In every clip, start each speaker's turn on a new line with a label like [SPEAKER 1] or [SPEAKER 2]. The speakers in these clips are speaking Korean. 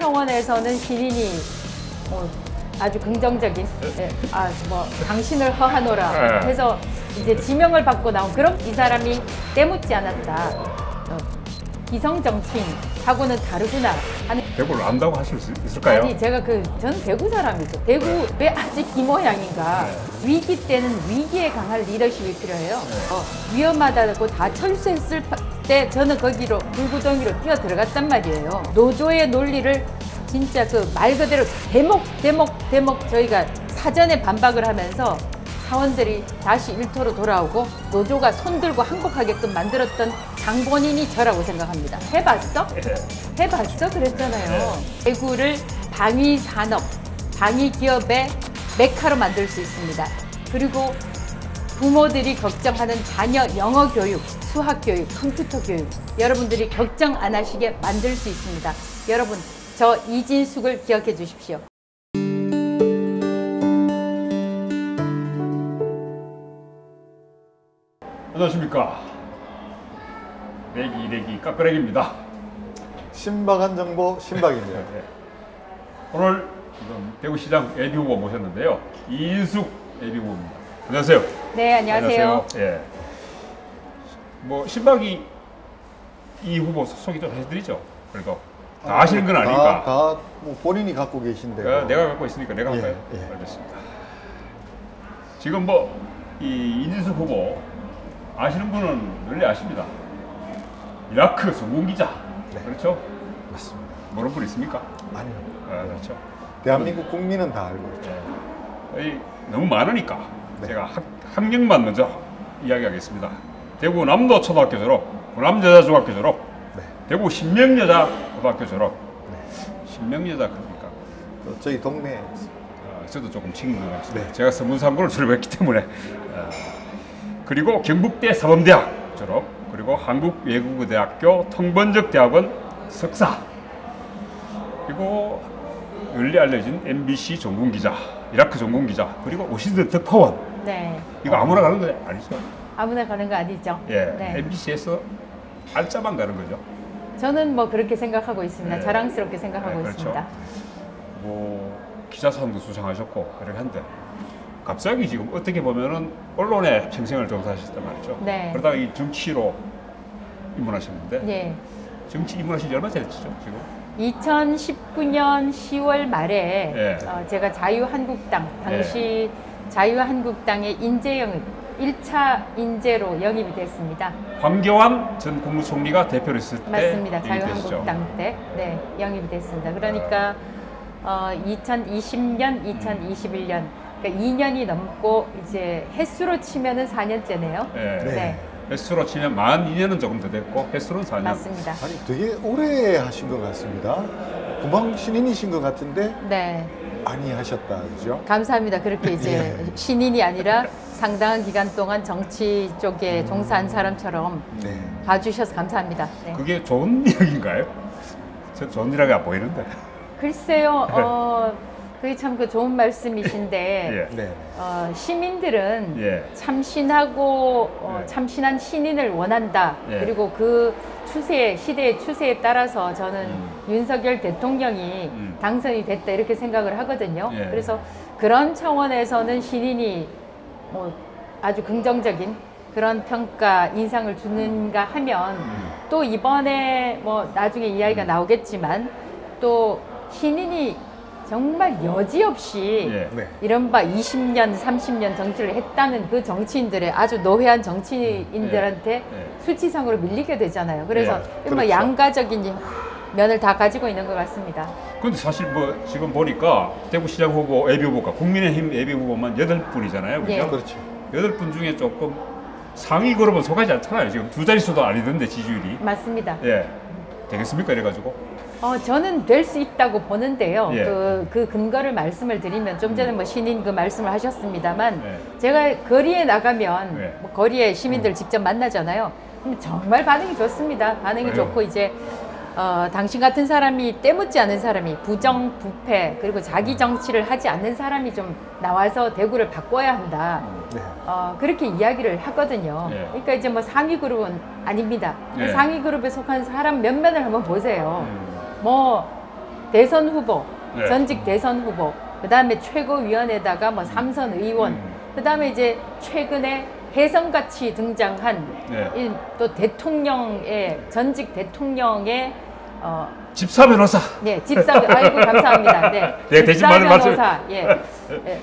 [SPEAKER 1] 차원에서는 신인이 아주 긍정적인 당신을 허하노라 해서 이제 지명을 받고 나온 그런 이 사람이 때묻지 않았다. 기성 정치인하고는 다르구나 하는.
[SPEAKER 2] 대구를 안다고 하실 수 있을까요?
[SPEAKER 1] 아니 제가 저는 대구 사람이죠. 대구 왜 아직 이 모양인가? 위기 때는 위기에 강한 리더십이 필요해요. 위험하다고 다 철수했을 때 저는 거기로 불구덩이로 뛰어 들어갔단 말이에요. 노조의 논리를 진짜 그 말 그대로 대목 저희가 사전에 반박을 하면서 사원들이 다시 일터로 돌아오고 노조가 손들고 항복하게끔 만들었던 장본인이 저라고 생각합니다. 해봤어? 해봤어? 그랬잖아요. 대구를 방위 산업, 방위 기업의 메카로 만들 수 있습니다. 그리고 부모들이 걱정하는 자녀 영어 교육, 수학 교육, 컴퓨터 교육 여러분들이 걱정 안 하시게 만들 수 있습니다. 여러분, 저 이진숙을 기억해 주십시오.
[SPEAKER 2] 안녕하십니까. 내기 까끄레기입니다.
[SPEAKER 3] 신박한 정보 신박입니다.
[SPEAKER 2] 네. 오늘 대구시장 예비후보 모셨는데요. 이인숙 예비후보입니다. 안녕하세요.
[SPEAKER 1] 네, 안녕하세요.
[SPEAKER 2] 예. 뭐 신박이 이 후보 소개 좀 해드리죠. 그래도 다 아시는 건 아니니까.
[SPEAKER 3] 다 뭐 본인이 갖고 계신데.
[SPEAKER 2] 내가 갖고 있으니까 내가 할까요? 알겠습니다. 지금 뭐 이 이진숙 후보 아시는 분은 널리 아십니다. 이라크 전문 기자.
[SPEAKER 3] 네.
[SPEAKER 2] 그렇죠?
[SPEAKER 3] 맞습니다.
[SPEAKER 2] 모르는 분 있습니까?
[SPEAKER 3] 아니요.
[SPEAKER 2] 그렇죠.
[SPEAKER 3] 대한민국 국민은 다 알고 있죠.
[SPEAKER 2] 너무 많으니까
[SPEAKER 3] 네.
[SPEAKER 2] 제가 학력만 먼저 이야기하겠습니다. 대구 남도 초등학교 졸업, 구남여자 중학교 졸업,
[SPEAKER 3] 네.
[SPEAKER 2] 대구 신명여자 고등학교 졸업.
[SPEAKER 3] 네.
[SPEAKER 2] 신명여자 그럽니까?
[SPEAKER 3] 저희 동네에
[SPEAKER 2] 저도 조금 친구가 있습니다.
[SPEAKER 3] 네.
[SPEAKER 2] 제가 서문상고를 졸업했기 때문에. 그리고 경북대 사범대학 졸업, 그리고 한국외국어대학교 통번적대학원 석사, 그리고 널리 알려진 MBC 전문기자, 이라크 전문기자, 그리고 워싱턴 특파원.
[SPEAKER 1] 네.
[SPEAKER 2] 이거 아무나 가는 거 아니죠?
[SPEAKER 1] 아무나 가는 거 아니죠?
[SPEAKER 2] 예,
[SPEAKER 1] 네.
[SPEAKER 2] MBC에서 알짜만 가는 거죠.
[SPEAKER 1] 저는 뭐 그렇게 생각하고 있습니다.
[SPEAKER 2] 네.
[SPEAKER 1] 자랑스럽게 생각하고
[SPEAKER 2] 그렇죠.
[SPEAKER 1] 있습니다.
[SPEAKER 2] 뭐 기자사도 수상하셨고 이렇게 한데 갑자기 지금 어떻게 보면은 언론에 평생을 종사하셨단 말이죠.
[SPEAKER 1] 네.
[SPEAKER 2] 그러다가 이 정치로 입문하셨는데
[SPEAKER 1] 예.
[SPEAKER 2] 정치 입문하신 지 얼마 됐죠 지금?
[SPEAKER 1] 2019년 10월 말에
[SPEAKER 2] 예.
[SPEAKER 1] 제가 자유한국당 당시 자유한국당의 인재 영입 1차 인재로 영입이 됐습니다.
[SPEAKER 2] 황교안 전 국무총리가 대표를 했을 때
[SPEAKER 1] 맞습니다.
[SPEAKER 2] 영입되시죠?
[SPEAKER 1] 자유한국당 때 영입이 됐습니다. 그러니까 2020년, 2021년 그러니까 2년이 넘고 이제 횟수로 치면은 4년째네요.
[SPEAKER 2] 예.
[SPEAKER 1] 네.
[SPEAKER 2] 횟수로 치면 만 2년은 조금 더 됐고 횟수는 4년.
[SPEAKER 1] 맞습니다.
[SPEAKER 3] 아니 되게 오래 하신 것 같습니다. 금방 신인이신 것 같은데
[SPEAKER 1] 네.
[SPEAKER 3] 많이 하셨다, 그죠?
[SPEAKER 1] 감사합니다. 그렇게 이제 신인이 아니라 상당한 기간 동안 정치 쪽에 종사한 사람처럼
[SPEAKER 3] 네.
[SPEAKER 1] 봐주셔서 감사합니다. 네.
[SPEAKER 2] 그게 좋은 이야기인가요? 저 좋은 이야기 안 보이는데.
[SPEAKER 1] 글쎄요, 그게 참 좋은 말씀이신데,
[SPEAKER 2] 예.
[SPEAKER 3] 네.
[SPEAKER 1] 시민들은
[SPEAKER 2] 예.
[SPEAKER 1] 참신하고 참신한 신인을 원한다.
[SPEAKER 2] 예.
[SPEAKER 1] 그리고 그 시대의 추세에 따라서 저는 윤석열 대통령이 당선이 됐다 이렇게 생각을 하거든요.
[SPEAKER 2] 예.
[SPEAKER 1] 그래서 그런 차원에서는 신인이 아주 긍정적인 그런 평가, 인상을 주는가 하면 또 이번에 나중에 이야기가 나오겠지만 또 신인이 정말 여지없이
[SPEAKER 2] 예.
[SPEAKER 1] 이른바 20년, 30년 정치를 했다는 그 정치인들의 아주 노회한 정치인들한테 수치상으로 밀리게 되잖아요. 그래서
[SPEAKER 3] 그렇죠.
[SPEAKER 1] 양가적인 면을 다 가지고 있는 것 같습니다.
[SPEAKER 2] 근데 사실 지금 보니까 대구시장 후보 예비후보가 국민의힘 예비후보만 8분이잖아요. 그죠?
[SPEAKER 1] 예.
[SPEAKER 3] 그렇죠.
[SPEAKER 2] 8분 중에 조금 상위 그룹은 속하지 않잖아요. 지금 2자릿수도 아니던데 지지율이.
[SPEAKER 1] 맞습니다.
[SPEAKER 2] 예. 되겠습니까? 이래가지고.
[SPEAKER 1] 저는 될 수 있다고 보는데요.
[SPEAKER 2] 예.
[SPEAKER 1] 그 근거를 말씀을 드리면 좀 전에 신인 그 말씀을 하셨습니다만
[SPEAKER 2] 예.
[SPEAKER 1] 제가 거리에 나가면
[SPEAKER 2] 예.
[SPEAKER 1] 거리에 시민들 직접 만나잖아요. 그럼 정말 반응이 좋습니다. 반응이
[SPEAKER 2] 그래요?
[SPEAKER 1] 좋고 이제 당신 같은 사람이 때묻지 않은 사람이 부정부패 그리고 자기 정치를 하지 않는 사람이 좀 나와서 대구를 바꿔야 한다.
[SPEAKER 3] 네.
[SPEAKER 1] 그렇게 이야기를 하거든요.
[SPEAKER 2] 예.
[SPEAKER 1] 그러니까 이제 상위 그룹은 아닙니다.
[SPEAKER 2] 예.
[SPEAKER 1] 상위 그룹에 속한 사람 몇 면을 한번 보세요. 대선 후보,
[SPEAKER 2] 네.
[SPEAKER 1] 전직 대선 후보, 그 다음에 최고위원에다가 뭐 삼선 의원, 그 다음에 이제 최근에 혜성같이 등장한
[SPEAKER 2] 네.
[SPEAKER 1] 또 대통령의 전직 대통령의
[SPEAKER 2] 집사 변호사.
[SPEAKER 1] 네, 집사 아이고 감사합니다. 네,
[SPEAKER 2] 네, 대신
[SPEAKER 1] 집사
[SPEAKER 2] 많은 말씀.
[SPEAKER 1] 변호사. 예, 예,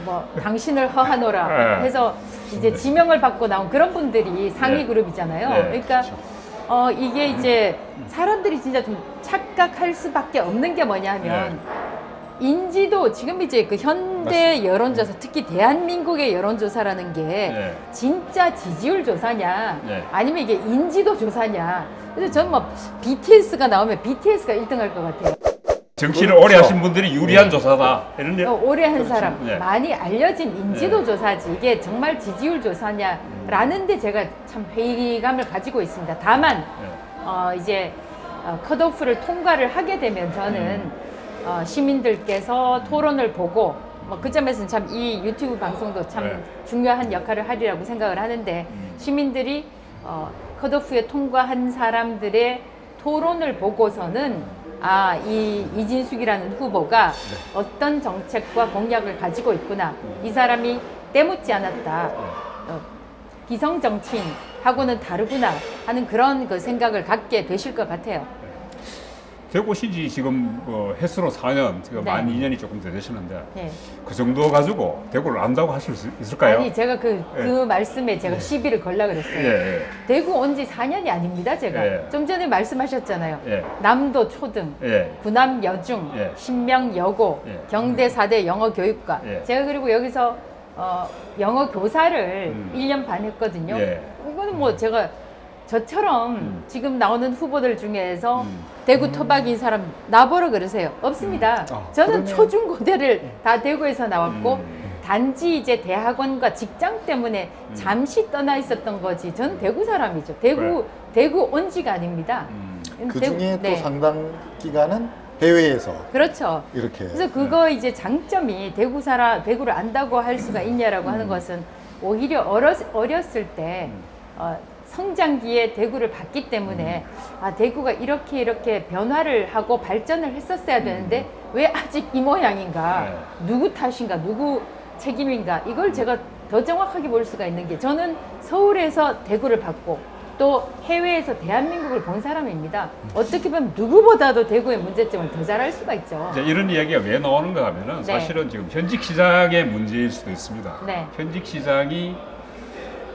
[SPEAKER 1] 뭐 당신을 허하노라
[SPEAKER 2] 네.
[SPEAKER 1] 해서 이제 지명을 받고 나온 그런 분들이 상위
[SPEAKER 2] 네.
[SPEAKER 1] 그룹이잖아요.
[SPEAKER 2] 네,
[SPEAKER 1] 그러니까 이게 이제 사람들이 진짜 좀 착각할 수밖에 없는 게 뭐냐면 인지도 지금 이제 그 현대
[SPEAKER 3] 맞습니다.
[SPEAKER 1] 여론조사 특히 대한민국의 여론조사라는 게
[SPEAKER 2] 네.
[SPEAKER 1] 진짜 지지율 조사냐
[SPEAKER 2] 네.
[SPEAKER 1] 아니면 이게 인지도 조사냐. 그래서 저는 뭐 BTS가 나오면 BTS가 1등할 것 같아요.
[SPEAKER 2] 정치를
[SPEAKER 3] 그렇죠.
[SPEAKER 2] 오래 하신 분들이 유리한 조사다. 이런
[SPEAKER 1] 오래 한 사람,
[SPEAKER 2] 네.
[SPEAKER 1] 많이 알려진 인지도
[SPEAKER 2] 네.
[SPEAKER 1] 조사지 이게 정말 지지율 조사냐라는 데 제가 참 회의감을 가지고 있습니다. 다만 이제 컷오프를 통과를 하게 되면 저는 시민들께서 토론을 보고 뭐 그 점에서는 참 이 유튜브 방송도 참
[SPEAKER 2] 네.
[SPEAKER 1] 중요한 역할을 하리라고 생각을 하는데 시민들이 컷오프에 통과한 사람들의 토론을 보고서는 이 이진숙이라는 후보가 어떤 정책과 공약을 가지고 있구나. 이 사람이 때묻지 않았다. 기성 정치인하고는 다르구나 하는 그런 그 생각을 갖게 되실 것 같아요.
[SPEAKER 2] 대구 오신지 지금 횟수로 4년, 지금
[SPEAKER 1] 네.
[SPEAKER 2] 만 2년이 조금 더 되시는데
[SPEAKER 1] 네.
[SPEAKER 2] 그 정도 가지고 대구를 안다고 하실 수 있을까요?
[SPEAKER 1] 아니 제가 그 말씀에 제가 시비를 걸라 그랬어요.
[SPEAKER 2] 예, 예.
[SPEAKER 1] 대구 온 지 4년이 아닙니다, 제가.
[SPEAKER 2] 예.
[SPEAKER 1] 좀 전에 말씀하셨잖아요.
[SPEAKER 2] 예.
[SPEAKER 1] 남도 초등,
[SPEAKER 2] 예.
[SPEAKER 1] 구남 여중,
[SPEAKER 2] 예.
[SPEAKER 1] 신명 여고,
[SPEAKER 2] 예.
[SPEAKER 1] 경대 4대 영어 교육과.
[SPEAKER 2] 예.
[SPEAKER 1] 제가 그리고 여기서 영어 교사를 1년 반 했거든요.
[SPEAKER 2] 예.
[SPEAKER 1] 이거는 뭐 제가 저처럼 지금 나오는 후보들 중에서
[SPEAKER 2] 음.
[SPEAKER 1] 대구 토박이인 사람 나보러 그러세요. 없습니다. 저는
[SPEAKER 3] 그러면-
[SPEAKER 1] 초중고대를 다 대구에서 나왔고 단지 이제 대학원과 직장 때문에 잠시 떠나 있었던 거지. 저는 대구 사람이죠. 대구 온 지가 아닙니다.
[SPEAKER 3] 그
[SPEAKER 1] 대구-
[SPEAKER 3] 중에 또
[SPEAKER 1] 네.
[SPEAKER 3] 상당 기간은 해외에서
[SPEAKER 1] 그렇죠.
[SPEAKER 3] 이렇게.
[SPEAKER 1] 그래서 그거 이제 장점이 대구를 안다고 할 수가 있냐라고 하는 것은 오히려 어렸을 때 성장기에 대구를 봤기 때문에 대구가 이렇게 변화를 하고 발전을 했었어야 되는데 왜 아직 이 모양인가? 누구 탓인가? 누구 책임인가? 이걸 제가 더 정확하게 볼 수가 있는 게 저는 서울에서 대구를 봤고 또 해외에서 대한민국을 본 사람입니다. 어떻게 보면 누구보다도 대구의 문제점을 더 잘 알 수가 있죠.
[SPEAKER 2] 이제 이런 이야기가 왜 나오는가 하면은
[SPEAKER 1] 네.
[SPEAKER 2] 사실은 지금 현직 시장의 문제일 수도 있습니다.
[SPEAKER 1] 네.
[SPEAKER 2] 현직 시장이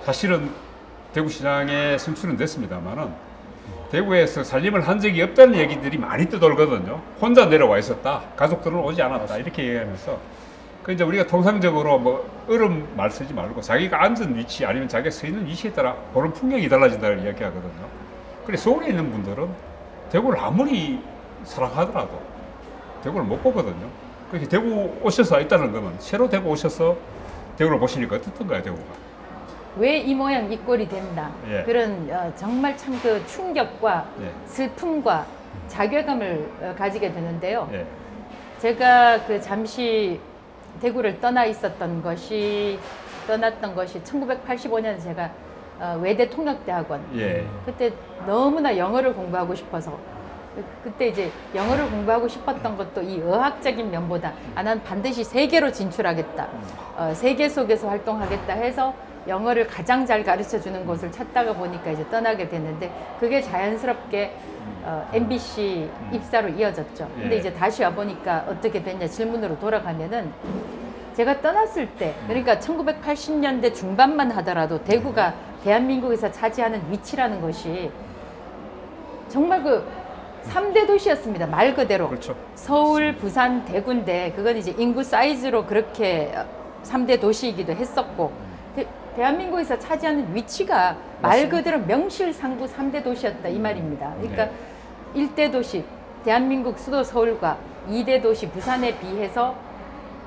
[SPEAKER 2] 사실은 대구 시장에 선출은 됐습니다만은 대구에서 살림을 한 적이 없다는 얘기들이 많이 떠돌거든요. 혼자 내려와 있었다. 가족들은 오지 않았다. 이렇게 얘기하면서 그 이제 우리가 통상적으로 뭐 얼음 말 쓰지 말고 자기가 앉은 위치 아니면 자기가 서 있는 위치에 따라 보는 풍경이 달라진다는 이야기하거든요. 그래 서울에 있는 분들은 대구를 아무리 사랑하더라도 대구를 못 보거든요. 그렇게 대구 오셔서 있다는 거는 새로 대구 오셔서 대구를 보시니까 어떻던가요, 대구가?
[SPEAKER 1] 왜 이 모양 이 꼴이 된다.
[SPEAKER 2] 예.
[SPEAKER 1] 그런 정말 참 그 충격과
[SPEAKER 2] 예.
[SPEAKER 1] 슬픔과 자괴감을 가지게 되는데요.
[SPEAKER 2] 예.
[SPEAKER 1] 제가 그 잠시 대구를 떠났던 것이 1985년에 제가 외대 통역대학원
[SPEAKER 2] 예.
[SPEAKER 1] 그때 너무나 영어를 공부하고 싶어서 그때 이제 영어를 공부하고 싶었던 것도 이 어학적인 면보다 난 반드시 세계로 진출하겠다. 세계 속에서 활동하겠다 해서 영어를 가장 잘 가르쳐 주는 곳을 찾다가 보니까 이제 떠나게 됐는데 그게 자연스럽게 MBC 입사로 이어졌죠. 근데
[SPEAKER 2] 예.
[SPEAKER 1] 이제 다시 와보니까 어떻게 됐냐 질문으로 돌아가면은 제가 떠났을 때 그러니까 1980년대 중반만 하더라도 대구가 대한민국에서 차지하는 위치라는 것이 정말 그 3대 도시였습니다. 말 그대로.
[SPEAKER 2] 그렇죠.
[SPEAKER 1] 서울, 부산, 대구인데 그건 이제 인구 사이즈로 그렇게 3대 도시이기도 했었고 대한민국에서 차지하는 위치가 말 그대로 명실상부 3대 도시였다 이 말입니다. 그러니까
[SPEAKER 2] 네.
[SPEAKER 1] 1대 도시 대한민국 수도 서울과 2대 도시 부산에 비해서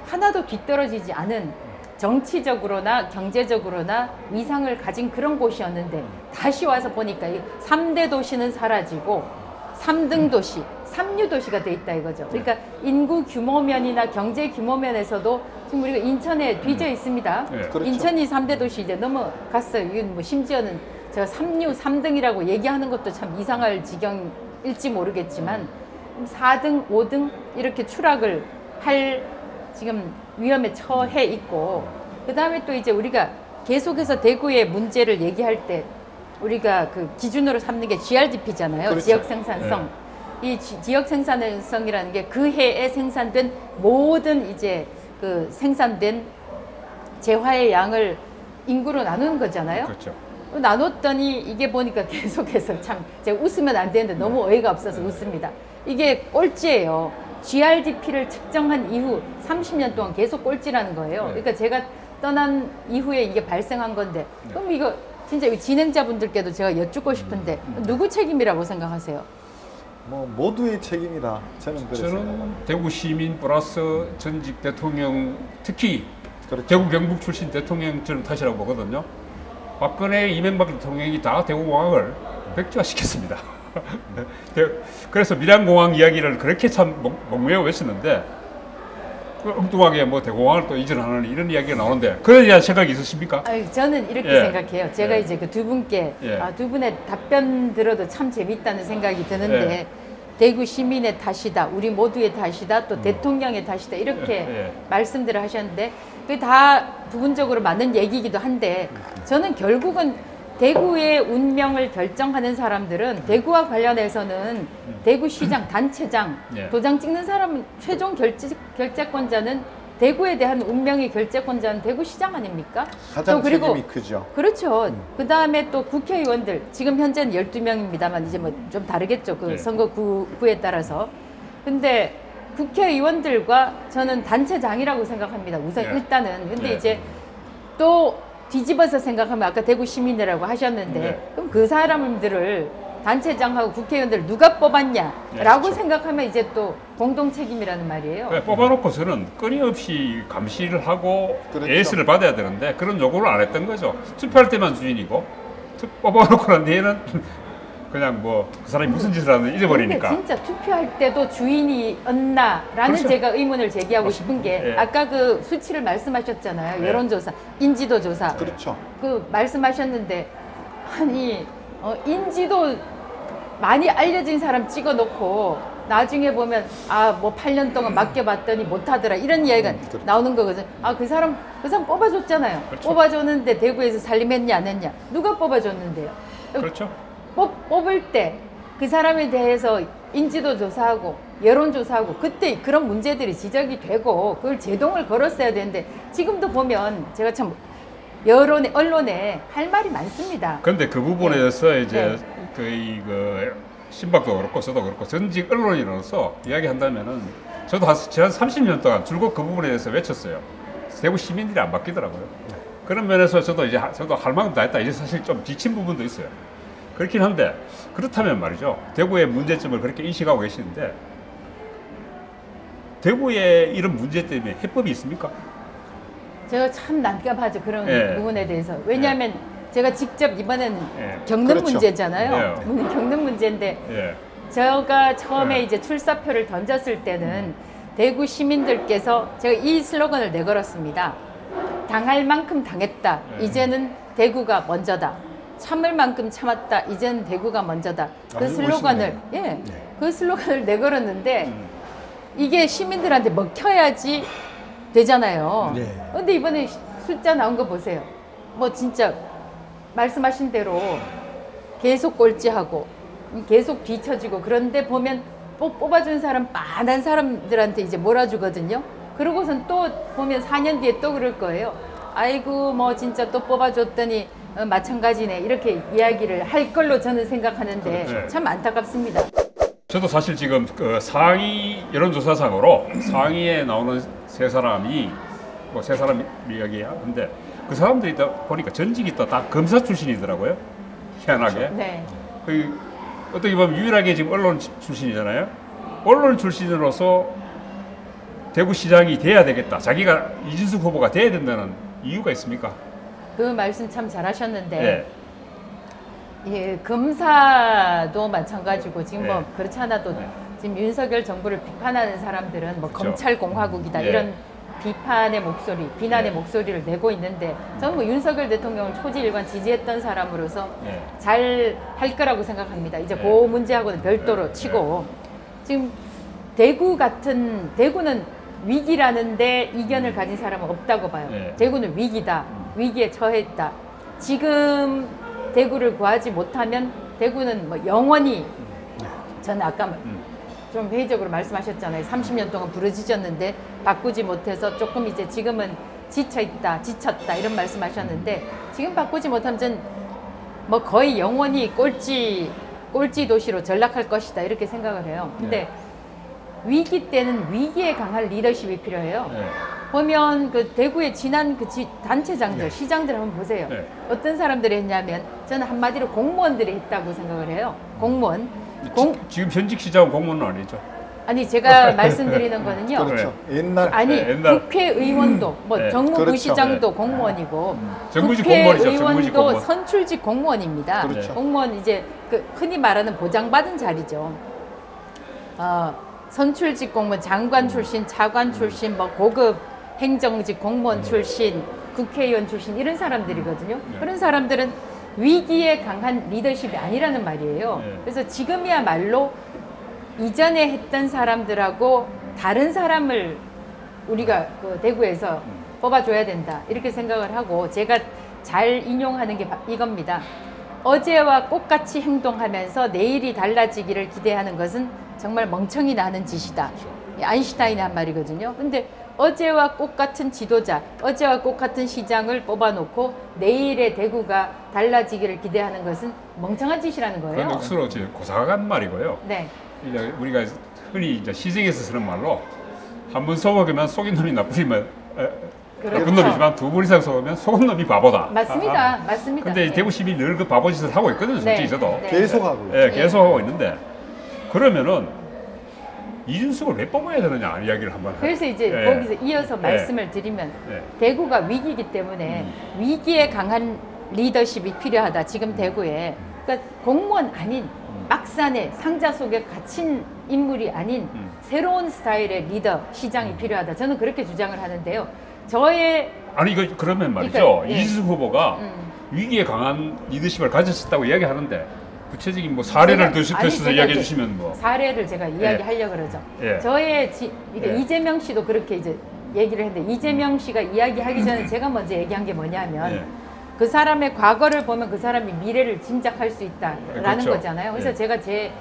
[SPEAKER 1] 하나도 뒤떨어지지 않은 정치적으로나 경제적으로나 위상을 가진 그런 곳이었는데 다시 와서 보니까 이 3대 도시는 사라지고 3등 도시, 3류 도시가 돼 있다 이거죠. 그러니까 인구 규모면이나 경제 규모면에서도 지금 우리가 인천에 뒤져 있습니다.
[SPEAKER 2] 네.
[SPEAKER 3] 그렇죠.
[SPEAKER 1] 인천이 3대 도시 이제 넘어갔어요. 이건 뭐 심지어는 제가 3류, 3등이라고 얘기하는 것도 참 이상할 지경일지 모르겠지만 4등, 5등 이렇게 추락을 할 지금 위험에 처해 있고, 그 다음에 또 이제 우리가 계속해서 대구의 문제를 얘기할 때 우리가 그 기준으로 삼는 게 GRDP잖아요.
[SPEAKER 3] 그렇죠.
[SPEAKER 1] 지역 생산성. 이 지역 생산성이라는 게 그 해에 생산된 모든 이제 그 생산된 재화의 양을 인구로 나누는 거잖아요.
[SPEAKER 2] 그렇죠.
[SPEAKER 1] 나눴더니 이게 보니까 계속해서 참 제가 웃으면 안 되는데 너무 어이가 없어서 웃습니다. 이게 꼴찌예요. GRDP를 측정한 이후 30년 동안 계속 꼴찌라는 거예요. 그러니까 제가 떠난 이후에 이게 발생한 건데, 그럼 이거 진짜 이 진행자분들께도 제가 여쭙고 싶은데 누구 책임이라고 생각하세요?
[SPEAKER 3] 뭐 모두의 책임이다. 저는 그렇게
[SPEAKER 2] 저는
[SPEAKER 3] 생각합니다.
[SPEAKER 2] 대구 시민 플러스 전직 대통령, 특히
[SPEAKER 3] 그렇죠.
[SPEAKER 2] 대구 경북 출신 대통령 저는 탓이라고 보거든요. 박근혜, 이명박 대통령이 다 대구공항을 백지화시켰습니다. 그래서 밀양공항 이야기를 그렇게 참 목매어 외쳤는데, 그 엉뚱하게 뭐 대공항을 또 이전하는 이런 이야기가 나오는데, 그에 대한 생각이 있으십니까?
[SPEAKER 1] 아니, 저는 이렇게
[SPEAKER 2] 예.
[SPEAKER 1] 생각해요. 제가
[SPEAKER 2] 예.
[SPEAKER 1] 이제 그 두 분께
[SPEAKER 2] 예.
[SPEAKER 1] 두 분의 답변 들어도 참 재밌다는 생각이 드는데,
[SPEAKER 2] 예.
[SPEAKER 1] 대구 시민의 탓이다, 우리 모두의 탓이다, 또 대통령의 탓이다, 이렇게
[SPEAKER 2] 예.
[SPEAKER 1] 말씀들을 하셨는데, 그게 다 부분적으로 맞는 얘기이기도 한데, 저는 결국은 대구의 운명을 결정하는 사람들은 대구와 관련해서는 대구시장, 단체장,
[SPEAKER 2] 예.
[SPEAKER 1] 도장 찍는 사람은 최종 결재권자는 대구에 대한 운명의 결재권자는 대구시장 아닙니까?
[SPEAKER 3] 가장
[SPEAKER 1] 또 그리고
[SPEAKER 3] 책임이 크죠.
[SPEAKER 1] 그렇죠. 그 다음에 또 국회의원들, 지금 현재는 12명입니다만 이제 뭐 좀 다르겠죠. 그
[SPEAKER 2] 네.
[SPEAKER 1] 선거구에 따라서. 근데 국회의원들과 저는 단체장이라고 생각합니다. 우선
[SPEAKER 2] 네.
[SPEAKER 1] 일단은. 근데
[SPEAKER 2] 네.
[SPEAKER 1] 이제 또 뒤집어서 생각하면 아까 대구 시민이라고 하셨는데,
[SPEAKER 2] 네.
[SPEAKER 1] 그럼 그 사람들을 단체장하고 국회의원들 누가 뽑았냐라고
[SPEAKER 2] 네, 그렇죠.
[SPEAKER 1] 생각하면 이제 또 공동 책임이라는 말이에요.
[SPEAKER 2] 뽑아놓고서는 끊임없이 감시를 하고
[SPEAKER 3] 그렇죠.
[SPEAKER 2] AS를 받아야 되는데 그런 요구를 안 했던 거죠. 투표할 때만 주인이고, 뽑아놓고 난 뒤에는 그냥 뭐 그 사람이 무슨 짓을 하는지 잊어버리니까.
[SPEAKER 1] 근데 진짜 투표할 때도 주인이었나라는
[SPEAKER 2] 그렇죠.
[SPEAKER 1] 제가 의문을 제기하고 싶은 게,
[SPEAKER 2] 예.
[SPEAKER 1] 아까 그 수치를 말씀하셨잖아요.
[SPEAKER 2] 예.
[SPEAKER 1] 여론조사, 인지도 조사.
[SPEAKER 3] 그렇죠.
[SPEAKER 1] 그 말씀하셨는데, 아니 인지도 많이 알려진 사람 찍어놓고 나중에 보면 뭐 8년 동안 맡겨봤더니 못하더라, 이런 이야기가
[SPEAKER 3] 그렇죠.
[SPEAKER 1] 나오는 거거든. 그 사람 뽑아줬잖아요.
[SPEAKER 2] 그렇죠.
[SPEAKER 1] 뽑아줬는데 대구에서 살림했냐 안 했냐, 누가 뽑아줬는데요?
[SPEAKER 2] 그렇죠.
[SPEAKER 1] 뽑을 때 그 사람에 대해서 인지도 조사하고 여론 조사하고 그때 그런 문제들이 지적이 되고 그걸 제동을 걸었어야 되는데, 지금도 보면 제가 참 언론에 할 말이 많습니다.
[SPEAKER 2] 그런데 그 부분에서 이제
[SPEAKER 1] 네.
[SPEAKER 2] 그 신박도 그렇고 저도 그렇고 전직 언론인으로서 이야기한다면은, 저도 지난 30년 동안 줄곧 그 부분에 대해서 외쳤어요. 대구 시민들이 안 바뀌더라고요. 그런 면에서 저도 할 만큼 다 했다. 이제 사실 좀 지친 부분도 있어요. 그렇긴 한데, 그렇다면 말이죠. 대구의 문제점을 그렇게 인식하고 계시는데, 대구에 이런 문제 때문에 해법이 있습니까?
[SPEAKER 1] 제가 참 난감하죠, 그런
[SPEAKER 2] 예.
[SPEAKER 1] 부분에 대해서. 왜냐하면 제가 직접 이번에는
[SPEAKER 2] 예.
[SPEAKER 1] 겪는
[SPEAKER 3] 그렇죠.
[SPEAKER 1] 문제잖아요.
[SPEAKER 2] 예.
[SPEAKER 1] 겪는 문제인데,
[SPEAKER 2] 예.
[SPEAKER 1] 제가 처음에
[SPEAKER 2] 예.
[SPEAKER 1] 이제 출사표를 던졌을 때는 대구 시민들께서 제가 이 슬로건을 내걸었습니다. 당할 만큼 당했다. 이제는 대구가 먼저다. 참을 만큼 참았다. 이제는 대구가 먼저다. 그 슬로건을 그 슬로건을 내걸었는데, 이게 시민들한테 먹혀야지 되잖아요.
[SPEAKER 3] 네.
[SPEAKER 1] 근데 이번에 숫자 나온 거 보세요. 뭐 진짜 말씀하신 대로 계속 꼴찌하고 계속 뒤처지고, 그런데 보면 뽑아준 사람 많은 사람들한테 이제 몰아주거든요. 그러고선 또 보면 4년 뒤에 또 그럴 거예요. 아이고 뭐 진짜 또 뽑아줬더니 마찬가지네, 이렇게 이야기를 할 걸로 저는 생각하는데
[SPEAKER 2] 그렇죠.
[SPEAKER 1] 참 안타깝습니다.
[SPEAKER 2] 저도 사실 지금 그 상위 여론조사상으로 상위에 나오는 세 사람이 세 사람 이야기하는데, 그 사람들이 다 보니까 전직이 또 다 검사 출신이더라고요. 희한하게.
[SPEAKER 1] 네.
[SPEAKER 2] 그 어떻게 보면 유일하게 지금 언론 출신이잖아요. 언론 출신으로서 대구시장이 돼야 되겠다, 자기가 이진숙 후보가 돼야 된다는 이유가 있습니까?
[SPEAKER 1] 그 말씀 참 잘하셨는데,
[SPEAKER 2] 네.
[SPEAKER 1] 예, 검사도 마찬가지고 지금 뭐
[SPEAKER 2] 네.
[SPEAKER 1] 그렇지 않아도
[SPEAKER 2] 네.
[SPEAKER 1] 지금 윤석열 정부를 비판하는 사람들은 뭐
[SPEAKER 2] 그렇죠.
[SPEAKER 1] 검찰 공화국이다,
[SPEAKER 2] 네.
[SPEAKER 1] 이런 비판의 목소리, 비난의
[SPEAKER 2] 네.
[SPEAKER 1] 목소리를 내고 있는데, 저는 뭐 윤석열 대통령을 초지일관 지지했던 사람으로서
[SPEAKER 2] 네.
[SPEAKER 1] 잘 할 거라고 생각합니다. 이제
[SPEAKER 2] 네.
[SPEAKER 1] 그 문제하고는 별도로
[SPEAKER 2] 네.
[SPEAKER 1] 치고. 지금 대구는 위기라는데 이견을 가진 사람은 없다고 봐요.
[SPEAKER 2] 네.
[SPEAKER 1] 대구는 위기다. 위기에 처했다. 지금 대구를 구하지 못하면 대구는 뭐 영원히 저는 아까 좀 회의적으로 말씀하셨잖아요. 30년 동안 부르짖었는데 바꾸지 못해서 조금 이제 지금은 지쳤다 이런 말씀하셨는데 지금 바꾸지 못하면 전 뭐 거의 영원히 꼴찌 도시로 전락할 것이다 이렇게 생각을 해요. 근데 위기 때는 위기에 강한 리더십이 필요해요.
[SPEAKER 2] 네.
[SPEAKER 1] 보면 그 대구의 지난 그 단체장들, 시장들 한번 보세요.
[SPEAKER 2] 네.
[SPEAKER 1] 어떤 사람들이 했냐면 저는 한마디로 공무원들이 했다고 생각을 해요. 공무원.
[SPEAKER 2] 지금 현직 시장은 공무원은 아니죠.
[SPEAKER 1] 아니 제가 말씀드리는 거는요.
[SPEAKER 3] 그렇죠. 옛날
[SPEAKER 1] 아니
[SPEAKER 2] 옛날.
[SPEAKER 1] 국회의원도 뭐
[SPEAKER 2] 네.
[SPEAKER 1] 정무부시장도
[SPEAKER 3] 그렇죠.
[SPEAKER 1] 공무원이고
[SPEAKER 2] 정부직 공무원이죠. 정부직
[SPEAKER 1] 국회의원도
[SPEAKER 2] 공무원.
[SPEAKER 1] 선출직 공무원입니다.
[SPEAKER 3] 그렇죠.
[SPEAKER 1] 공무원 이제 그 흔히 말하는 보장받은 자리죠. 선출직 공무원, 장관 출신, 차관 출신, 뭐 고급 행정직 공무원 출신, 국회의원 출신 이런 사람들이거든요. 그런 사람들은 위기에 강한 리더십이 아니라는 말이에요.
[SPEAKER 2] 네.
[SPEAKER 1] 그래서 지금이야말로 이전에 했던 사람들하고 다른 사람을 우리가 그 대구에서 뽑아줘야 된다 이렇게 생각을 하고 제가 잘 인용하는 게 이겁니다. 어제와 똑같이 행동하면서 내일이 달라지기를 기대하는 것은 정말 멍청이 나는 짓이다. 아인슈타인이 한 말이거든요. 근데 어제와 똑같은 지도자, 어제와 똑같은 시장을 뽑아놓고 내일의 대구가 달라지기를 기대하는 것은 멍청한 짓이라는 거예요.
[SPEAKER 2] 그건 억수로 고사간 말이고요.
[SPEAKER 1] 네.
[SPEAKER 2] 이제 우리가 흔히 이제 시중에서 쓰는 말로 한 번 속으면 속인 놈이 나쁜 놈이지만 두 번 이상 속으면 속은 놈이 바보다.
[SPEAKER 1] 맞습니다. 맞습니다.
[SPEAKER 2] 근데
[SPEAKER 1] 네.
[SPEAKER 2] 대구 시민이 늘 그 바보 짓을 하고 있거든요. 솔직히
[SPEAKER 1] 네.
[SPEAKER 2] 저도.
[SPEAKER 1] 네.
[SPEAKER 3] 계속하고
[SPEAKER 2] 예, 계속 하고 있는데 그러면은 이준석을 왜 뽑아야 되느냐 이야기를 한번
[SPEAKER 1] 그래서 이제
[SPEAKER 2] 예.
[SPEAKER 1] 거기서 이어서 말씀을 드리면 대구가 위기이기 때문에 위기에 강한 리더십이 필요하다. 지금 대구에. 그러니까 공무원 아닌 막산의 상자 속에 갇힌 인물이 아닌 새로운 스타일의 리더, 시장이 필요하다. 저는 그렇게 주장을 하는데요.
[SPEAKER 2] 아니 이거 그러면 말이죠.
[SPEAKER 1] 그러니까, 예.
[SPEAKER 2] 이준석 후보가 위기에 강한 리더십을 가졌었다고 이야기하는데 구체적인 뭐 사례를 드셔서
[SPEAKER 1] 제가
[SPEAKER 2] 이야기해
[SPEAKER 1] 이제
[SPEAKER 2] 주시면 뭐.
[SPEAKER 1] 사례를 제가 이야기하려고 그러죠.
[SPEAKER 2] 예.
[SPEAKER 1] 그러니까
[SPEAKER 2] 예.
[SPEAKER 1] 이재명 씨도 그렇게 이제 얘기를 했는데 이재명 씨가 이야기하기 전에 제가 먼저 얘기한 게 뭐냐면
[SPEAKER 2] 예.
[SPEAKER 1] 그 사람의 과거를 보면 그 사람이 미래를 짐작할 수 있다라는
[SPEAKER 2] 그렇죠.
[SPEAKER 1] 거잖아요. 그래서
[SPEAKER 2] 예.
[SPEAKER 1] 제가 제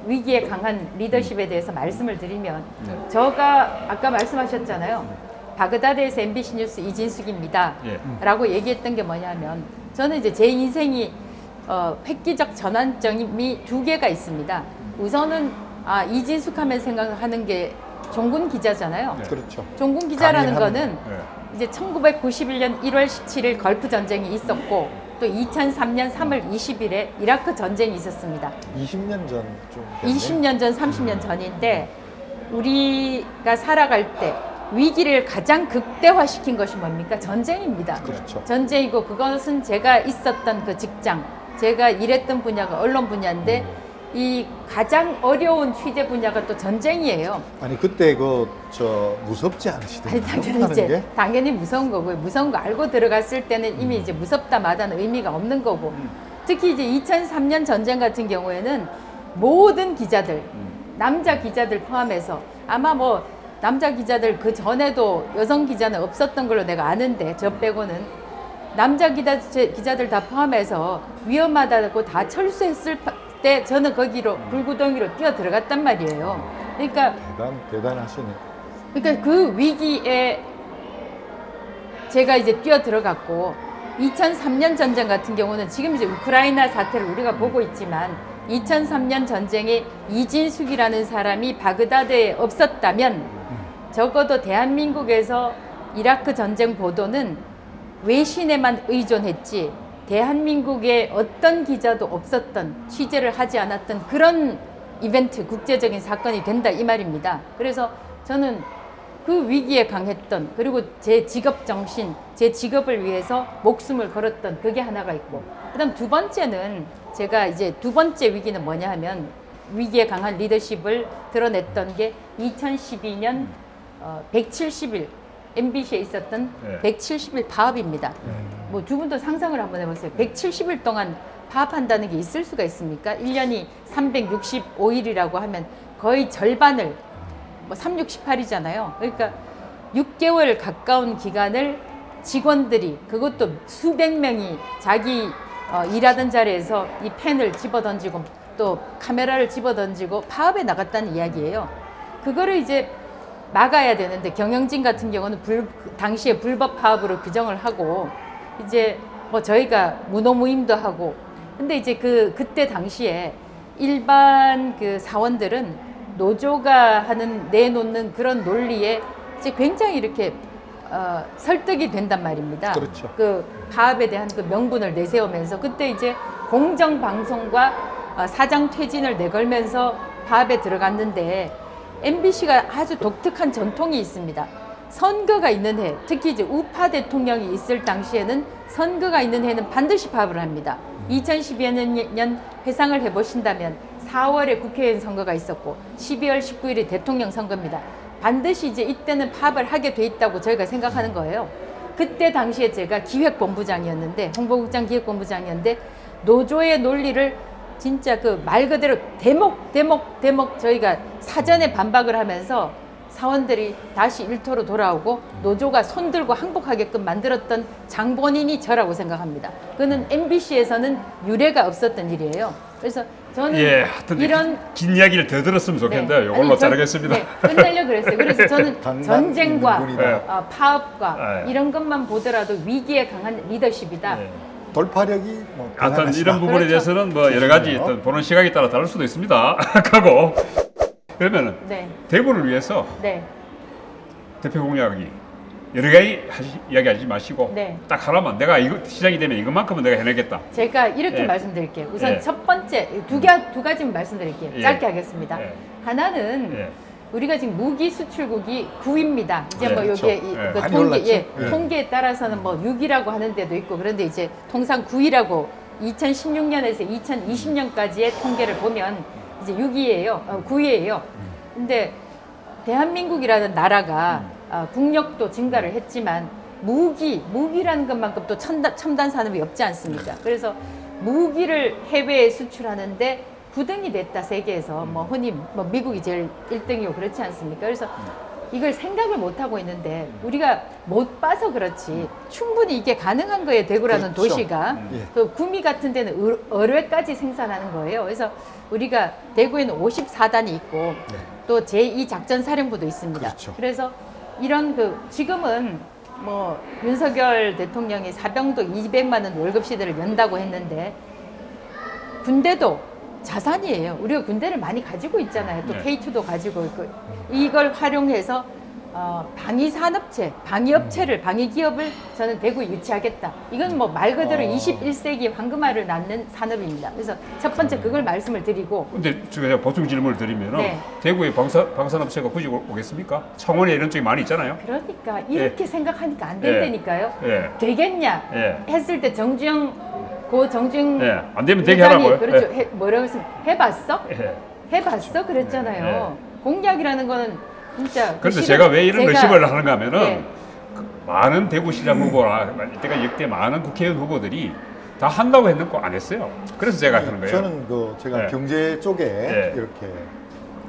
[SPEAKER 1] 위기에 강한 리더십에 대해서 말씀을 드리면 저가 아까 말씀하셨잖아요. 바그다드에서 MBC 뉴스 이진숙입니다.
[SPEAKER 2] 예.
[SPEAKER 1] 라고 얘기했던 게 뭐냐면 저는 이제 제 인생이 획기적 전환점이 두 개가 있습니다. 우선은 이진숙 하면 생각하는 게 종군 기자잖아요.
[SPEAKER 2] 네.
[SPEAKER 3] 그렇죠.
[SPEAKER 1] 종군 기자라는
[SPEAKER 3] 강인합니다.
[SPEAKER 1] 거는
[SPEAKER 2] 예.
[SPEAKER 1] 이제 1991년 1월 17일 걸프 전쟁이 있었고 또 2003년 3월 20일에 이라크 전쟁이 있었습니다.
[SPEAKER 3] 20년 전 좀.
[SPEAKER 1] 20년 전, 30년 전인데 우리가 살아갈 때 위기를 가장 극대화시킨 것이 뭡니까? 전쟁입니다.
[SPEAKER 3] 그렇죠.
[SPEAKER 1] 전쟁이고 그것은 제가 있었던 그 직장, 제가 일했던 분야가 언론 분야인데 이 가장 어려운 취재 분야가 또 전쟁이에요.
[SPEAKER 3] 아니 그때 무섭지 않으시던가요?
[SPEAKER 1] 아니 당연히 무서운 거고요. 무서운 거 알고 들어갔을 때는 이미 이제 무섭다 마다는 의미가 없는 거고 특히 이제 2003년 전쟁 같은 경우에는 모든 기자들 남자 기자들 포함해서 아마 뭐 남자 기자들 그 전에도 여성 기자는 없었던 걸로 내가 아는데 저 빼고는 남자 기자들 다 포함해서 위험하다고 다 철수했을 때 저는 거기로 불구덩이로 뛰어 들어갔단 말이에요. 그러니까
[SPEAKER 3] 대단하시네.
[SPEAKER 1] 그러니까 그 위기에 제가 이제 뛰어 들어갔고 2003년 전쟁 같은 경우는 지금 이제 우크라이나 사태를 우리가 보고 있지만 2003년 전쟁에 이진숙이라는 사람이 바그다드에 없었다면 적어도 대한민국에서 이라크 전쟁 보도는 외신에만 의존했지 대한민국에 어떤 기자도 없었던 취재를 하지 않았던 그런 이벤트, 국제적인 사건이 된다 이 말입니다. 그래서 저는 그 위기에 강했던 그리고 제 직업 정신, 제 직업을 위해서 목숨을 걸었던 그게 하나가 있고 그다음 두 번째는 제가 이제 두 번째 위기는 뭐냐 하면 위기에 강한 리더십을 드러냈던 게 2012년 170일 MBC에 있었던 170일 파업입니다. 뭐 두 분도 상상을 한번 해보세요. 170일 동안 파업한다는 게 있을 수가 있습니까? 1년이 365일이라고 하면 거의 절반을 뭐 368이잖아요. 그러니까 6개월 가까운 기간을 직원들이 그것도 수백 명이 자기 일하던 자리에서 이 펜을 집어던지고 또 카메라를 집어던지고 파업에 나갔다는 이야기예요. 그거를 이제 막아야 되는데 경영진 같은 경우는 당시에 불법 파업으로 규정을 하고 이제 뭐 저희가 무노무임도 하고 근데 이제 그때 당시에 일반 그 사원들은 노조가 내놓는 그런 논리에 이제 굉장히 이렇게 설득이 된단 말입니다.
[SPEAKER 3] 그렇죠.
[SPEAKER 1] 그 파업에 대한 그 명분을 내세우면서 그때 이제 공정방송과 사장 퇴진을 내걸면서 파업에 들어갔는데 MBC가 아주 독특한 전통이 있습니다. 선거가 있는 해, 특히 이제 우파 대통령이 있을 당시에는 선거가 있는 해는 반드시 파업을 합니다. 2012년 회상을 해보신다면 4월에 국회의원 선거가 있었고 12월 19일이 대통령 선거입니다. 반드시 이제 이때는 파업을 하게 돼 있다고 저희가 생각하는 거예요. 그때 당시에 제가 기획본부장이었는데 홍보국장 기획본부장이었는데 노조의 논리를 진짜 그 말 그대로 대목 저희가 사전에 반박을 하면서 사원들이 다시 일터로 돌아오고 노조가 손들고 항복하게끔 만들었던 장본인이 저라고 생각합니다. 그는 MBC에서는 유례가 없었던 일이에요. 그래서 저는 이런
[SPEAKER 2] 긴 이야기를 더 들었으면 좋겠는데 이걸로 자르겠습니다.
[SPEAKER 1] 네, 끝내려고 그랬어요. 그래서 저는 전쟁과
[SPEAKER 3] 네.
[SPEAKER 1] 파업과 이런 것만 보더라도 위기에 강한 리더십이다.
[SPEAKER 2] 네.
[SPEAKER 3] 돌파력이 뭐
[SPEAKER 2] 하여튼 이런 부분에
[SPEAKER 1] 그렇죠.
[SPEAKER 2] 대해서는 뭐 여러 가지 어떤 보는 시각에 따라 다를 수도 있습니다. 하고 그러면은
[SPEAKER 1] 네.
[SPEAKER 2] 대구를 위해서
[SPEAKER 1] 네.
[SPEAKER 2] 대표 공약이 여러 가지 이야기하지 마시고
[SPEAKER 1] 네.
[SPEAKER 2] 딱 하나만 내가 이거 시작이 되면 이것만큼은 내가 해내겠다.
[SPEAKER 1] 제가 이렇게
[SPEAKER 2] 예.
[SPEAKER 1] 말씀드릴게요. 우선
[SPEAKER 2] 예.
[SPEAKER 1] 첫 번째 두 가지만 말씀드릴게요.
[SPEAKER 2] 예.
[SPEAKER 1] 짧게 하겠습니다.
[SPEAKER 2] 예.
[SPEAKER 1] 하나는
[SPEAKER 2] 예.
[SPEAKER 1] 우리가 지금 무기 수출국이 9위입니다. 이제
[SPEAKER 2] 네,
[SPEAKER 1] 뭐
[SPEAKER 3] 그렇죠.
[SPEAKER 1] 여기에
[SPEAKER 2] 예.
[SPEAKER 1] 그
[SPEAKER 3] 많이
[SPEAKER 1] 통계,
[SPEAKER 3] 올랐죠.
[SPEAKER 1] 예, 통계에 따라서는 뭐 6위라고 하는 데도 있고 그런데 이제 통상 9위라고 2016년에서 2020년까지의 통계를 보면 이제 6위예요. 9위예요. 근데 대한민국이라는 나라가 국력도 증가를 했지만 무기라는 것만큼 또 첨단 산업이 없지 않습니까? 그래서 무기를 해외에 수출하는데 9등이 됐다 세계에서 뭐 흔히 뭐 미국이 제일 1등이고 그렇지 않습니까? 그래서 이걸 생각을 못 하고 있는데 우리가 못 봐서 그렇지 충분히 이게 가능한 거예요. 대구라는
[SPEAKER 3] 그렇죠.
[SPEAKER 1] 도시가
[SPEAKER 3] 예.
[SPEAKER 1] 그 구미 같은 데는 어뢰까지 생산하는 거예요. 그래서 우리가 대구에는 54단이 있고 또 제2 작전사령부도 있습니다.
[SPEAKER 3] 그렇죠.
[SPEAKER 1] 그래서 이런 지금은 뭐 윤석열 대통령이 사병도 200만 원 월급 시대를 연다고 했는데 군대도 자산이에요. 우리가 군대를 많이 가지고 있잖아요. 또
[SPEAKER 2] 네.
[SPEAKER 1] K2도 가지고 있고 이걸 활용해서 방위산업체, 방위기업을 저는 대구에 유치하겠다. 이건 뭐 말 그대로 21세기 황금알을 낳는 산업입니다. 그래서 첫 번째 그걸 말씀을 드리고
[SPEAKER 2] 근데 제가 보충 질문을 드리면은
[SPEAKER 1] 네.
[SPEAKER 2] 대구에 방산업체가 굳이 오겠습니까? 창원에 이런 쪽이 많이 있잖아요.
[SPEAKER 1] 그러니까 이렇게 생각하니까 안 된다니까요.
[SPEAKER 2] 예.
[SPEAKER 1] 되겠냐 했을 때 정주영
[SPEAKER 2] 예. 안 되면 되게 하라고요.
[SPEAKER 1] 그렇죠.
[SPEAKER 2] 예.
[SPEAKER 1] 뭐라고 했으면 해봤어?
[SPEAKER 2] 예.
[SPEAKER 1] 해봤어? 그랬잖아요. 공약이라는 거는 진짜
[SPEAKER 2] 그런데 제가 왜 이런 의심을 하는가 하면은
[SPEAKER 1] 예.
[SPEAKER 2] 그 많은 대구시장 후보나 이때가 역대 많은 국회의원 후보들이 다 한다고 했는데 안 했어요. 그래서 제가 하는 거예요.
[SPEAKER 3] 저는 제가
[SPEAKER 2] 예.
[SPEAKER 3] 경제 쪽에
[SPEAKER 2] 예.
[SPEAKER 3] 이렇게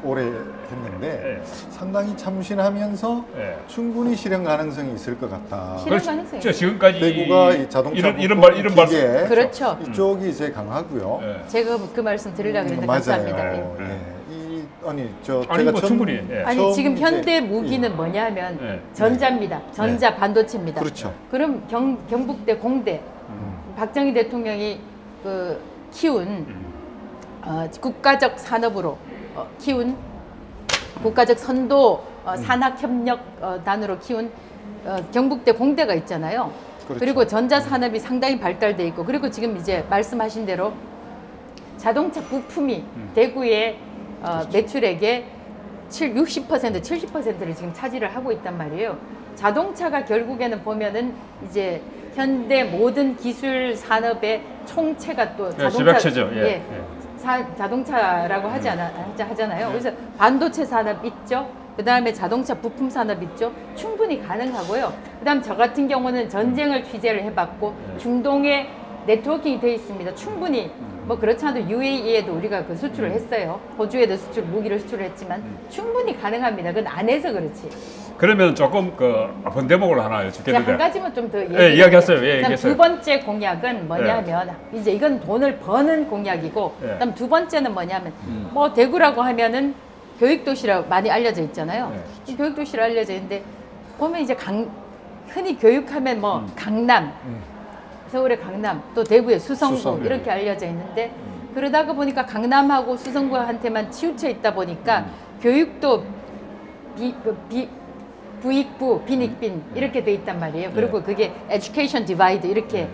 [SPEAKER 3] 오래 했는데
[SPEAKER 2] 예.
[SPEAKER 3] 상당히 참신하면서
[SPEAKER 2] 예.
[SPEAKER 3] 충분히 실현 가능성이 있을 것 같다.
[SPEAKER 1] 실현 가능성이
[SPEAKER 2] 저 지금까지
[SPEAKER 3] 대구가 이 자동차
[SPEAKER 2] 이런 말씀
[SPEAKER 3] 기계
[SPEAKER 1] 그렇죠.
[SPEAKER 3] 이쪽이 이제 강하고요.
[SPEAKER 2] 예.
[SPEAKER 1] 제가 그 말씀 드리려고 했는데
[SPEAKER 3] 맞아요.
[SPEAKER 1] 감사합니다. 예.
[SPEAKER 3] 예.
[SPEAKER 2] 아니
[SPEAKER 3] 제가
[SPEAKER 2] 뭐 충분히 예.
[SPEAKER 1] 아니
[SPEAKER 3] 처음
[SPEAKER 1] 지금
[SPEAKER 3] 이제
[SPEAKER 1] 현대 무기는 뭐냐면
[SPEAKER 2] 예.
[SPEAKER 1] 전자입니다. 전자 반도체입니다.
[SPEAKER 3] 그렇죠.
[SPEAKER 1] 그럼 경북대 공대 박정희 대통령이 키운 국가적 산업으로 키운 국가적 선도 산학협력 단으로 키운 경북대 공대가 있잖아요.
[SPEAKER 3] 그렇죠.
[SPEAKER 1] 그리고 전자산업이 상당히 발달돼 있고 그리고 지금 이제 말씀하신 대로 자동차 부품이 대구의 매출액의 60%, 70%를 지금 차지를 하고 있단 말이에요. 자동차가 결국에는 보면은 이제 현대 모든 기술 산업의 총체가 또 자동차,
[SPEAKER 2] 집약체죠. 예.
[SPEAKER 1] 자동차라고 하잖아요. 그래서 반도체 산업 있죠. 그 다음에 자동차 부품 산업 있죠. 충분히 가능하고요. 그 다음 저 같은 경우는 전쟁을 취재를 해봤고 중동에 네트워킹이 돼 있습니다. 충분히 뭐 그렇지 않아도 UAE에도 우리가 그 수출을 했어요. 호주에도 무기를 수출을 했지만 충분히 가능합니다. 그건 안 해서 그렇지.
[SPEAKER 2] 그러면 조금 그 아픈 대목을 하나
[SPEAKER 1] 제가
[SPEAKER 2] 여쭙겠는데.
[SPEAKER 1] 한 가지만 좀 더
[SPEAKER 2] 예, 이야기했어요. 예, 얘기했어요.
[SPEAKER 1] 두 번째 공약은 뭐냐면 이제 이건 돈을 버는 공약이고
[SPEAKER 2] 예.
[SPEAKER 1] 그다음 두 번째는 뭐냐면 뭐 대구라고 하면은 교육도시라고 많이 알려져 있잖아요. 이 교육도시로 알려져 있는데 보면 이제 흔히 교육하면 뭐 강남, 서울의 강남, 또 대구의 수성구
[SPEAKER 3] 수성,
[SPEAKER 1] 이렇게 알려져 있는데 그러다가 보니까 강남하고 수성구한테만 치우쳐 있다 보니까 교육도 부익부, 빈익빈 이렇게 돼 있단 말이에요. 그리고 그게 education divide 이렇게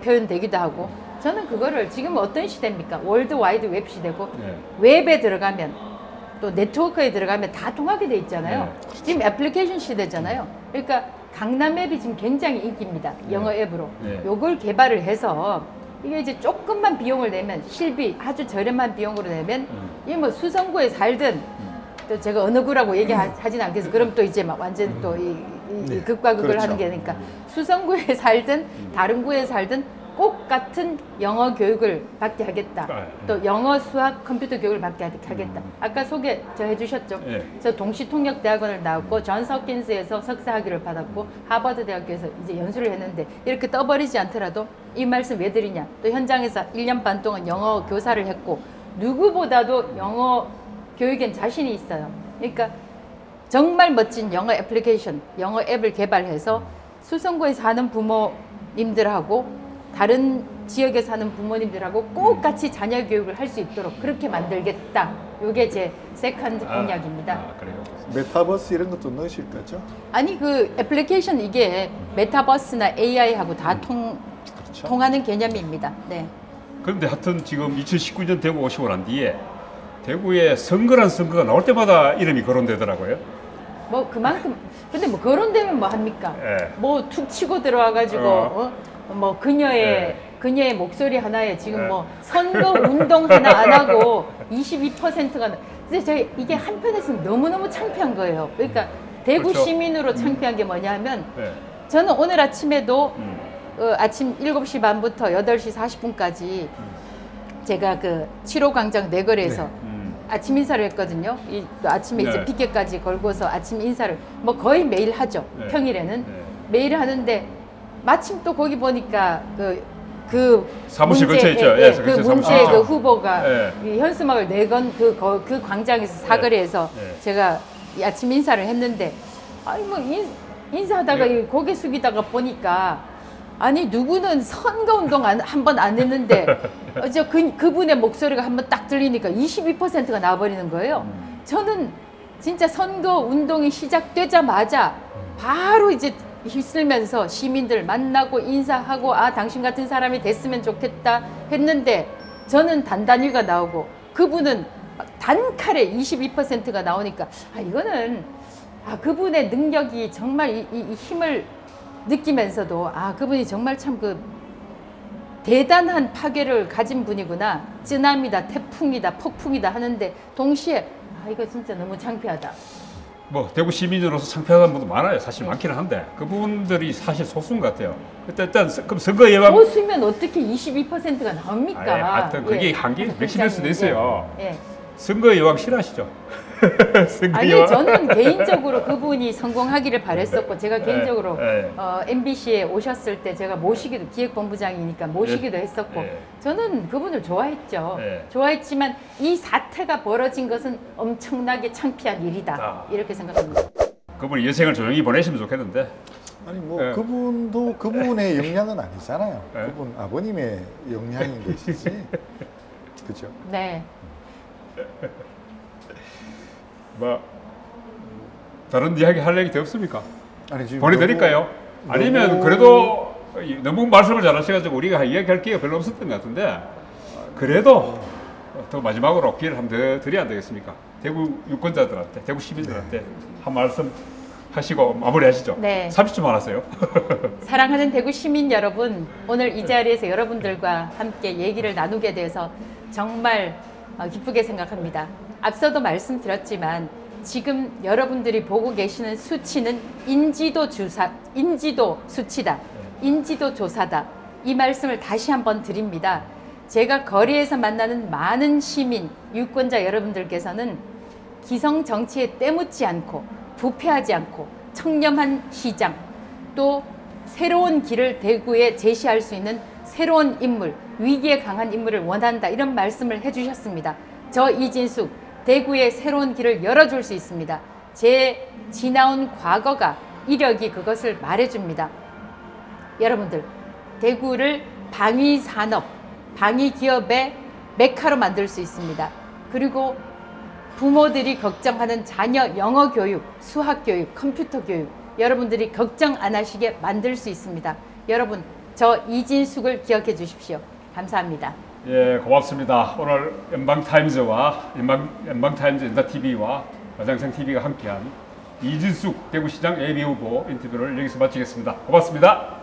[SPEAKER 1] 표현되기도 하고 저는 그거를 지금 어떤 시대입니까? 월드 와이드 웹 시대고 웹에 들어가면 또 네트워크에 들어가면 다 통하게 돼 있잖아요. 지금 애플리케이션 시대잖아요. 그러니까 강남 앱이 지금 굉장히 인기입니다. 영어 앱으로. 요걸 개발을 해서 이게 이제 조금만 비용을 내면 실비 아주 저렴한 비용으로 내면 이게 뭐 수성구에 살든 또 제가 어느 구라고 얘기하진 않겠어요. 그럼 또 이제 막 완전 또 이 극과 극을
[SPEAKER 3] 그렇죠.
[SPEAKER 1] 하는 게 되니까 수성구에 살든 다른 구에 살든 꼭 같은 영어 교육을 받게 하겠다. 또 영어, 수학, 컴퓨터 교육을 받게 하겠다. 아까 소개 저 해주셨죠? 저 동시통역대학원을 나왔고 존스 홉킨스에서 석사 학위를 받았고 하버드 대학교에서 이제 연수를 했는데 이렇게 떠버리지 않더라도 이 말씀 왜 드리냐? 또 현장에서 1년 반 동안 영어 교사를 했고 누구보다도 영어 교육엔 자신이 있어요. 그러니까 정말 멋진 영어 애플리케이션, 영어 앱을 개발해서 수성구에 사는 부모님들하고 다른 지역에 사는 부모님들하고 꼭 같이 자녀 교육을 할 수 있도록 그렇게 만들겠다. 이게 제 세컨드 공약입니다.
[SPEAKER 2] 그래요.
[SPEAKER 3] 메타버스 이런 것도 넣으실 거죠?
[SPEAKER 1] 아니 그 애플리케이션 이게 메타버스나 AI하고 다
[SPEAKER 3] 그렇죠.
[SPEAKER 1] 통하는 개념입니다. 네.
[SPEAKER 2] 그런데 하여튼 지금 2019년 대구 오시고 난 뒤에 대구에 선거란 선거가 나올 때마다 이름이 거론되더라고요.
[SPEAKER 1] 뭐 그만큼 근데 뭐 거론되면 뭐 합니까? 뭐 툭 치고 들어와가지고 뭐 그녀의 목소리 하나에 지금 뭐 선거 운동 하나 안 하고 22%가 근데 제가 이게 한편에서는 너무너무 창피한 거예요. 그러니까 대구
[SPEAKER 2] 그렇죠.
[SPEAKER 1] 시민으로 창피한 게 뭐냐면 저는 오늘 아침에도 아침 7시 반부터 8시 40분까지 제가 그 7호 광장 내거리에서 아침 인사를 했거든요. 또 아침에 이제 피켓까지 걸고서 아침 인사를 뭐 거의 매일 하죠. 평일에는 매일 하는데 마침 또 거기 보니까 그
[SPEAKER 2] 사무실 근처에 있죠.
[SPEAKER 1] 그 문제 그 후보가 이 현수막을 내건 그 광장에서 사거리에서 제가 이 아침 인사를 했는데 아니 뭐 인사하다가 고개 숙이다가 보니까 아니 누구는 선거운동 한 번 안 했는데 어제 그분의 목소리가 한번 딱 들리니까 22%가 나와버리는 거예요. 저는 진짜 선거운동이 시작되자마자 바로 이제 휩쓸면서 시민들 만나고 인사하고 아 당신 같은 사람이 됐으면 좋겠다 했는데 저는 단단히가 나오고 그분은 단칼에 22%가 나오니까 아 이거는 아 그분의 능력이 정말 이 힘을 느끼면서도 아 그분이 정말 참 그 대단한 파괴를 가진 분이구나. 쓰나미다, 태풍이다, 폭풍이다 하는데 동시에 아 이거 진짜 너무 창피하다.
[SPEAKER 2] 뭐 대구 시민으로서 창피하다는 분도 많아요. 사실 많기는 한데 그분들이 사실 소수인 것 같아요. 그때 일단 그럼 선거 예방
[SPEAKER 1] 소수면 어떻게 22%가 나옵니까?
[SPEAKER 2] 하여튼 그게 한계 맥심일 수도 있어요.
[SPEAKER 1] 예.
[SPEAKER 2] 선거 예방 싫어하시죠?
[SPEAKER 1] 아니 저는 개인적으로 그분이 성공하기를 바랬었고 제가 개인적으로 MBC에 오셨을 때 제가 모시기도 기획본부장이니까 모시기도 했었고 저는 그분을 좋아했죠. 좋아했지만 이 사태가 벌어진 것은 엄청나게 창피한 일이다. 이렇게 생각합니다.
[SPEAKER 2] 그분이 여생을 조용히 보내시면 좋겠는데
[SPEAKER 3] 아니 뭐 그분도 그분의 역량은 아니잖아요. 그분 아버님의 역량인 것이지. 그죠?
[SPEAKER 1] 네.
[SPEAKER 2] 뭐 다른 이야기 할 얘기 더 없습니까?
[SPEAKER 3] 아니 지금
[SPEAKER 2] 보내드릴까요? 아니면 그래도 너무 말씀을 잘하셔가지고 우리가 이야기할 기회가 별로 없었던 것 같은데 그래도 더 마지막으로 기회를 한번 더 드려야 되겠습니까? 대구 유권자들한테, 대구 시민들한테 한 말씀 하시고 마무리하시죠.
[SPEAKER 1] 네.
[SPEAKER 2] 30초만 하세요.
[SPEAKER 1] 사랑하는 대구 시민 여러분, 오늘 이 자리에서 여러분들과 함께 얘기를 나누게 돼서 정말 기쁘게 생각합니다. 앞서도 말씀드렸지만 지금 여러분들이 보고 계시는 수치는 인지도 수치다. 인지도 조사다. 이 말씀을 다시 한번 드립니다. 제가 거리에서 만나는 많은 시민, 유권자 여러분들께서는 기성 정치에 때묻지 않고 부패하지 않고 청렴한 시장, 또 새로운 길을 대구에 제시할 수 있는 새로운 인물, 위기에 강한 인물을 원한다, 이런 말씀을 해주셨습니다. 저 이진숙, 대구의 새로운 길을 열어줄 수 있습니다. 제 지나온 과거가, 이력이 그것을 말해줍니다. 여러분들, 대구를 방위산업, 방위기업의 메카로 만들 수 있습니다. 그리고 부모들이 걱정하는 자녀 영어 교육, 수학 교육, 컴퓨터 교육, 여러분들이 걱정 안 하시게 만들 수 있습니다. 여러분, 저 이진숙을 기억해 주십시오. 감사합니다.
[SPEAKER 2] 예, 고맙습니다. 오늘 연방타임즈와 연방타임즈 연다TV와 마장생TV가 함께한 이진숙 대구시장 예비후보 인터뷰를 여기서 마치겠습니다. 고맙습니다.